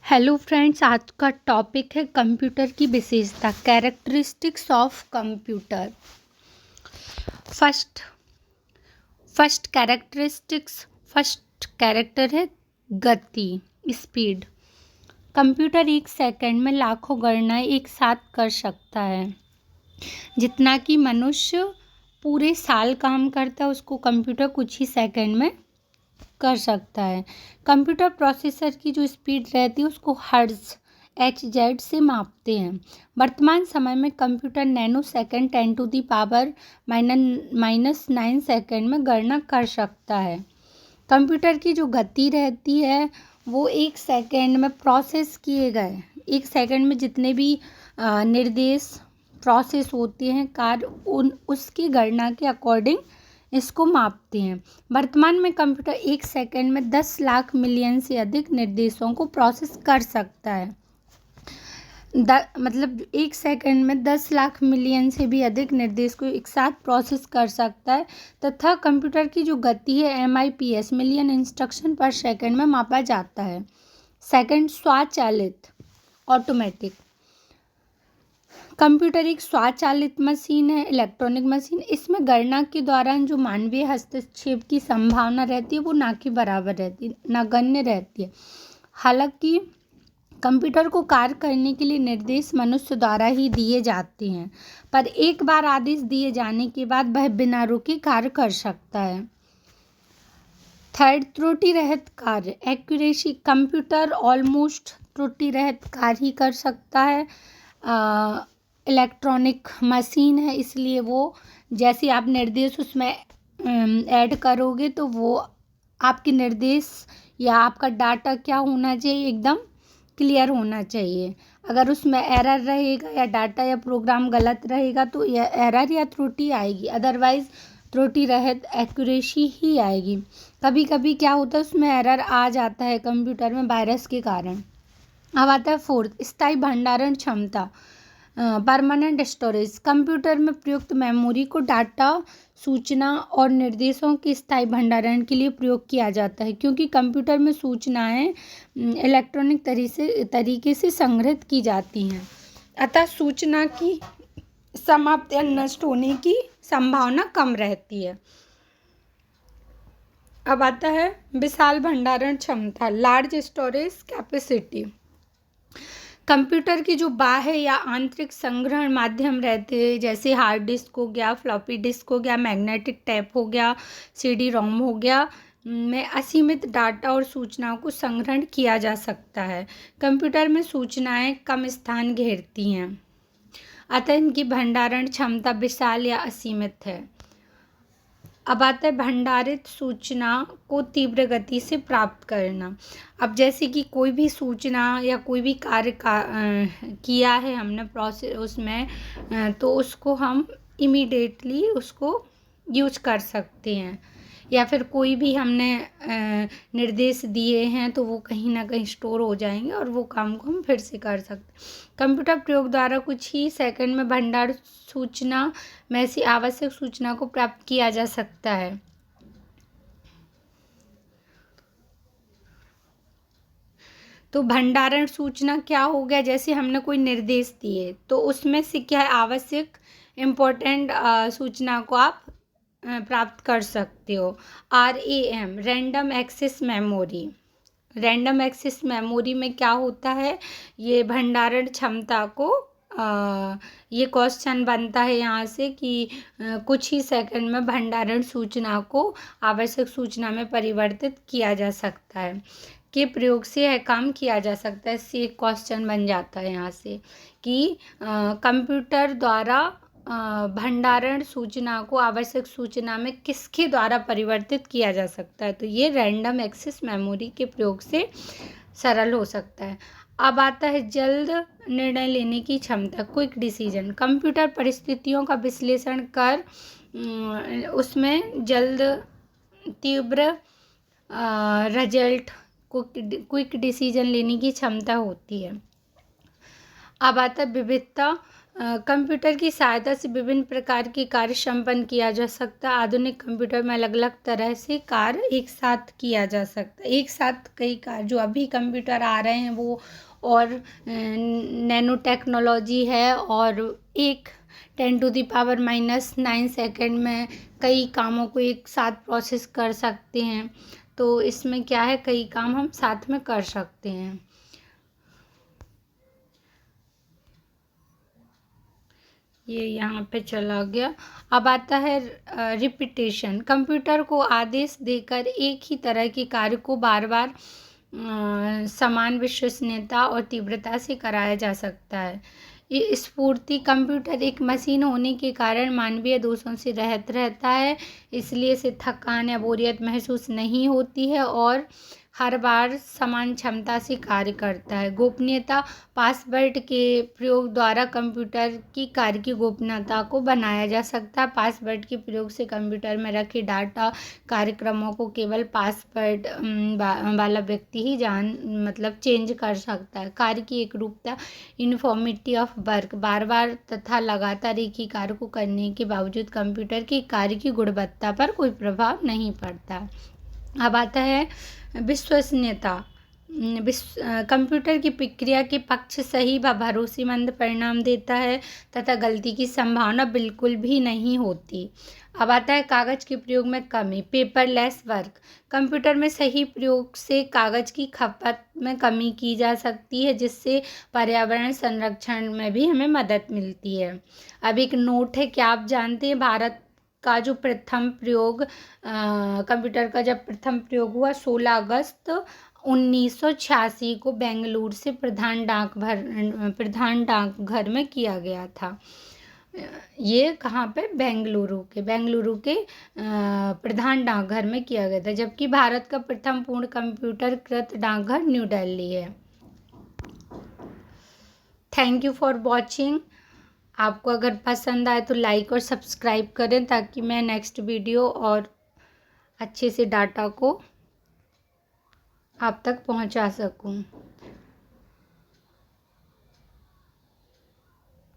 Hello friends, आज का topic है कंप्यूटर की विशेषता, characteristics of computer. First first characteristics first character है गति, स्पीड। कंप्यूटर एक सेकंड में लाखों गणनाएं एक साथ कर सकता है। जितना कि मनुष्य पूरे साल काम करता है, उसको कंप्यूटर कुछ ही सेकंड में कर सकता है। कंप्यूटर प्रोसेसर की जो स्पीड रहती है उसको हर्ट्ज HZ से मापते हैं। वर्तमान समय में कंप्यूटर नैनो सेकंड 10⁻⁻⁹ सेकंड में गणना कर सकता है। कंप्यूटर की जो गति रहती है वो एक सेकंड में प्रोसेस किए गए, एक सेकंड में जितने भी निर्देश प्रोसेस होते हैं कार्य, उसकी गणना के अकॉर्डिंग इसको मापते हैं। वर्तमान में कंप्यूटर एक सेकंड में 10 लाख मिलियन से अधिक निर्देशों को प्रोसेस कर सकता है। मतलब एक सेकंड में 10 लाख मिलियन से भी अधिक निर्देश को एक साथ प्रोसेस कर सकता है। तथा कंप्यूटर की जो गति है MIPS, मिलियन इंस्ट्रक्शन पर सेकंड में मापा जाता है। सेकंड, स्वचालित, ऑटोमेटिक। कंप्यूटर एक स्वचालित मशीन है, इलेक्ट्रॉनिक मशीन। इसमें गणना के दौरान जो मानवीय हस्तक्षेप की संभावना रहती है वो ना के बराबर रहती है, नगण्य रहती है। हालांकि कंप्यूटर को कार्य करने के लिए निर्देश मनुष्य द्वारा ही दिए जाते हैं, पर एक बार आदेश दिए जाने के बाद वह बिना रुके कार्य कर सकता है। थर्ड, त्रुटि रहित कार्य, एक्यूरेसी। कंप्यूटर ऑलमोस्ट त्रुटि रहित कार्य ही कर सकता है। इलेक्ट्रॉनिक मशीन है, इसलिए वो जैसे आप निर्देश उसमें ऐड करोगे तो वो आपके निर्देश या आपका डाटा क्या होना चाहिए, एकदम क्लियर होना चाहिए। अगर उसमें एरर रहेगा या डाटा या प्रोग्राम गलत रहेगा तो यह एरर या त्रुटि आएगी, अदरवाइज त्रुटि रहित एक्यूरेसी ही आएगी। कभी कभी क्या होता है उसमें एरर आ जाता है कंप्यूटर में वायरस के कारण। अब आता है फोर्थ, स्थायी भंडारण क्षमता, परमानेंट स्टोरेज। कंप्यूटर में प्रयुक्त मेमोरी को डाटा, सूचना और निर्देशों के स्थायी भंडारण के लिए प्रयोग किया जाता है, क्योंकि कंप्यूटर में सूचनाएं इलेक्ट्रॉनिक तरीके से संग्रहित की जाती हैं, अतः सूचना की समाप्त या नष्ट होने की संभावना कम रहती है। अब आता है विशाल भंडारण क्षमता, लार्ज स्टोरेज कैपेसिटी। कंप्यूटर की जो बाह्य या आंतरिक संग्रहण माध्यम रहते हैं, जैसे हार्ड डिस्क हो गया, फ्लॉपी डिस्क हो गया, मैग्नेटिक टेप हो गया, CD-ROM हो गया, में असीमित डाटा और सूचनाओं को संग्रहण किया जा सकता है। कंप्यूटर में सूचनाएं कम स्थान घेरती हैं, अतः इनकी भंडारण क्षमता विशाल या असीमित है। अब आता है भंडारित सूचना को तीव्र गति से प्राप्त करना। अब जैसे कि कोई भी सूचना या कोई भी कार्य किया है हमने प्रोसेस उसमें, तो उसको हम इमीडिएटली उसको यूज कर सकते हैं, या फिर कोई भी हमने निर्देश दिए हैं तो वो कहीं ना कहीं स्टोर हो जाएंगे और वो काम को हम फिर से कर सकते हैं। कंप्यूटर प्रयोग द्वारा कुछ ही सेकंड में भंडार सूचना में से आवश्यक सूचना को प्राप्त किया जा सकता है। तो भंडारण सूचना क्या हो गया, जैसे हमने कोई निर्देश दिए तो उसमें से क्या है, आवश्यक इम्पोर्टेंट सूचना को आप प्राप्त कर सकते हो। RAM, random access memory. Random access memory में क्या होता है, ये भंडारण क्षमता को ये क्वेश्चन बनता है यहाँ से कि कुछ ही सेकंड में भंडारण सूचना को आवश्यक सूचना में परिवर्तित किया जा सकता है, के प्रयोग से यह काम किया जा सकता है। इससे एक क्वेश्चन बन जाता है यहाँ से कि कंप्यूटर द्वारा भंडारण सूचना को आवश्यक सूचना में किसके द्वारा परिवर्तित किया जा सकता है, तो ये रैंडम एक्सेस मेमोरी के प्रयोग से सरल हो सकता है। अब आता है जल्द निर्णय लेने की क्षमता, क्विक डिसीजन। कंप्यूटर परिस्थितियों का विश्लेषण कर उसमें जल्द, तीव्र रिजल्ट को क्विक डिसीजन लेने की क्षमता होती है। अब आता है विविधता, कंप्यूटर की सहायता से विभिन्न प्रकार के कार्य संपन्न किया जा सकता है। आधुनिक कंप्यूटर में अलग अलग तरह से कार्य एक साथ किया जा सकता है। एक साथ कई कार्य जो अभी कंप्यूटर आ रहे हैं वो और नैनो टेक्नोलॉजी है, और एक 10⁻⁻9 सेकेंड में कई कामों को एक साथ प्रोसेस कर सकते हैं। तो इसमें क्या है, कई काम हम साथ में कर सकते हैं। ये यहाँ पे चला गया। अब आता है रिपीटेशन। कंप्यूटर को आदेश देकर एक ही तरह के कार्य को बार बार समान विश्वसनीयता और तीव्रता से कराया जा सकता है। ये स्फूर्ति, कंप्यूटर एक मशीन होने के कारण मानवीय दोषों से रहित रहता है, इसलिए इसे थकान या बोरियत महसूस नहीं होती है और हर बार समान क्षमता से कार्य करता है। गोपनीयता, पासवर्ड के प्रयोग द्वारा कंप्यूटर की कार्य की गोपनीयता को बनाया जा सकता है। पासवर्ड के प्रयोग से कंप्यूटर में रखे डाटा कार्यक्रमों को केवल पासवर्ड वाला व्यक्ति ही चेंज कर सकता है। कार्य की एकरूपता, यूनिफॉर्मिटी ऑफ वर्क, बार बार तथा लगातार एक ही कार्य को करने के बावजूद कंप्यूटर की कार्य की गुणवत्ता पर कोई प्रभाव नहीं पड़ता। अब आता है विश्वसनीयता। कंप्यूटर की प्रक्रिया के पक्ष सही व भरोसेमंद परिणाम देता है तथा गलती की संभावना बिल्कुल भी नहीं होती। अब आता है कागज़ के प्रयोग में कमी, पेपरलेस वर्क। कंप्यूटर में सही प्रयोग से कागज़ की खपत में कमी की जा सकती है, जिससे पर्यावरण संरक्षण में भी हमें मदद मिलती है। अब एक नोट है, क्या आप जानते हैं भारत का जो प्रथम प्रयोग कंप्यूटर का जब प्रथम प्रयोग हुआ 16 अगस्त 1986 को बेंगलुरु से प्रधान डाकघर में किया गया था। ये कहाँ पे, बेंगलुरु के प्रधान डाकघर में किया गया था, जबकि भारत का प्रथम पूर्ण कंप्यूटरकृत डाकघर न्यू दिल्ली है। Thank you for watching. आपको अगर पसंद आए तो लाइक और सब्सक्राइब करें, ताकि मैं नेक्स्ट वीडियो और अच्छे से डाटा को आप तक पहुंचा सकूं।